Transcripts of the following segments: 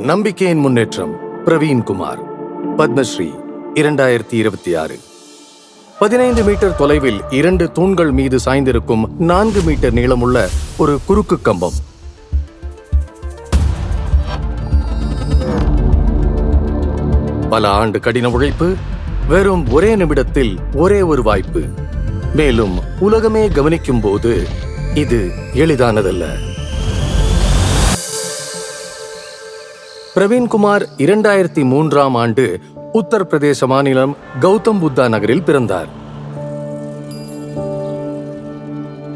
நம்பிக்கையின் முன்னேற்றம். பிரவீன் குமார், பத்மஸ்ரீ 2026. 15 மீட்டர் தொலைவில் 2 தூண்கள் மீது சாய்ந்திருக்கும் 4 மீட்டர் நீளமுள்ள ஒரு குறுக்கு கம்பம். பல ஆண்டு கடின உழைப்பு, வெறும் ஒரே நிமிடத்தில் ஒரே ஒரு வாய்ப்பு. மேலும் உலகமே கவனிக்கும் போது இது எளிதானதல்ல. பிரவீன் குமார் 2003ஆம் ஆண்டு உத்தரப்பிரதேச மாநிலம் கௌதம் புத்தா நகரில் பிறந்தார்.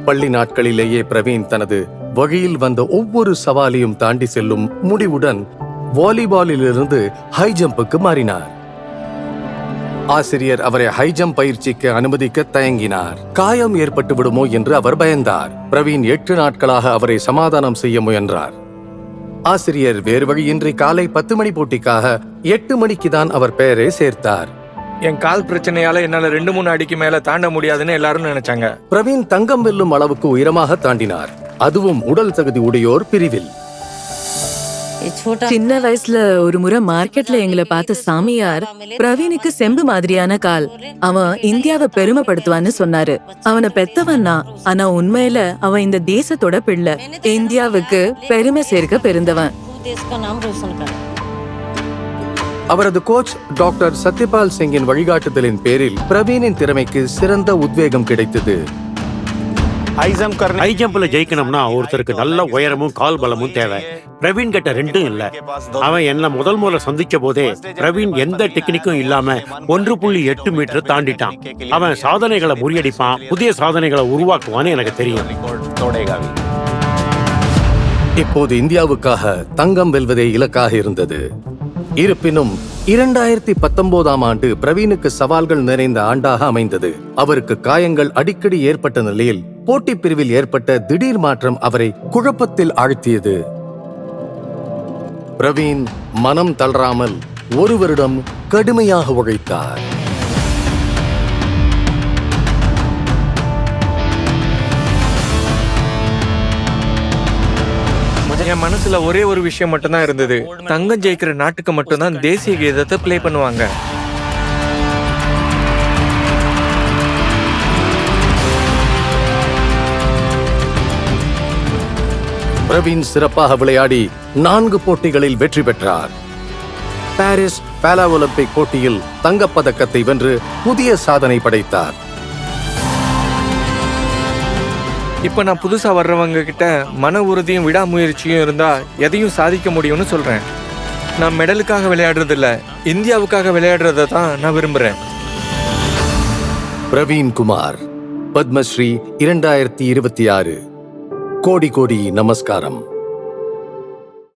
பள்ளி நாட்களிலேயே பிரவீன் தனது வழியில் வந்த ஒவ்வொரு சவாலையும் தாண்டி செல்லும் முடிவுடன் வாலிபாலிலிருந்து ஹை ஜம்புக்கு மாறினார். ஆசிரியர் அவரை ஹை ஜம்ப் பயிற்சிக்கு அனுமதிக்க தயங்கினார். காயம் ஏற்பட்டு விடுமோ என்று அவர் பயந்தார். பிரவீன் 8 நாட்களாக அவரை சமாதானம் செய்ய முயன்றார். ஆசிரியர் வேறு வழியின்றி காலை 10 மணி போட்டிக்காக 8 மணிக்கு தான் அவர் பெயரை சேர்த்தார். என் கால் பிரச்சனையால என்னால 2-3 அடிக்கு மேல தாண்ட முடியாதுன்னு எல்லாரும் நினைச்சாங்க. பிரவீன் தங்கம் வெல்லும் அளவுக்கு உயரமாக தாண்டினார், அதுவும் உடல் தகுதி உடையோர் பிரிவில். சின்ன வயசுல ஒரு முறை மார்க்கெட்ல எங்களை பார்த்த சாமியார் பிரவீனுக்கு செம்பு மாதிரியான கால், அவன் இந்தியாவை பெருமைப்படுத்துவான்னு சொன்னாரு. அவனை பெத்தவன்னா, ஆனா உண்மையில அவன் இந்த தேசத்தோட பிள்ளை, இந்தியாவுக்கு பெருமை சேர்க்க பெருந்தவன். அவரது கோச் டாக்டர் சத்யபால் சிங்கின் வழிகாட்டுதலின் பேரில் பிரவீனின் திறமைக்கு சிறந்த உத்வேகம் கிடைத்தது. ஹை ஜம்ப்ல ஜெயிக்கணும்னா ஒருத்தருக்கு நல்ல உயரமும் கால் பலமும் தேவை. பிரவீன் கிட்ட 2ம் இல்ல. அவன் என்ன முதல் முறை சந்திச்ச போதே பிரவீன் எந்த டெக்னிக்கும் இல்லாம 1.8 மீட்டர் தாண்டிட்டான். அவன் சாதனைகளை முறியடிப்பான், புதிய சாதனைகளை உருவாக்குவான்னு எனக்கு தெரியும். இப்போது இந்தியாவுக்காக தங்கம் வெல்வதே இலக்காக இருந்தது. இருப்பினும் 2019ஆம் ஆண்டு பிரவீனுக்கு சவால்கள் நிறைந்த ஆண்டாக அமைந்தது. அவருக்கு காயங்கள் அடிக்கடி ஏற்பட்ட நிலையில் போட்டி பிரிவில் ஏற்பட்ட திடீர் மாற்றம் அவரை குழப்பத்தில் ஆழ்த்தியது. பிரவீன் மனம் தளராமல் 1 வருடம் கடுமையாக உழைத்தார். என் மனசுல ஒரே ஒரு விஷயம் மட்டும்தான் இருந்தது. தங்கம் ஜெயிக்கிற நாட்டுக்கு மட்டும்தான் தேசிய கீதத்தை பிளே பண்ணுவாங்க. பிரவீன் சிறப்பாக விளையாடி 4 போட்டிகளில் வெற்றி பெற்றார். பாரிஸ் பாரா ஒலிம்பிக் போட்டியில் தங்கப்பதக்கத்தை வென்று புதிய சாதனை படைத்தார். இப்ப நான் புதுசா வர்றவங்க கிட்ட மன உறுதியும் விடாமுயற்சியும் இருந்தா எதையும் சாதிக்க முடியும்னு சொல்றேன். நான் மெடலுக்காக விளையாடுறது இல்ல, இந்தியாவுக்காக விளையாடுறத தான் நான் விரும்புறேன். பிரவீன் குமார், பத்மஸ்ரீ 2026. கோடி கோடி நமஸ்காரம்.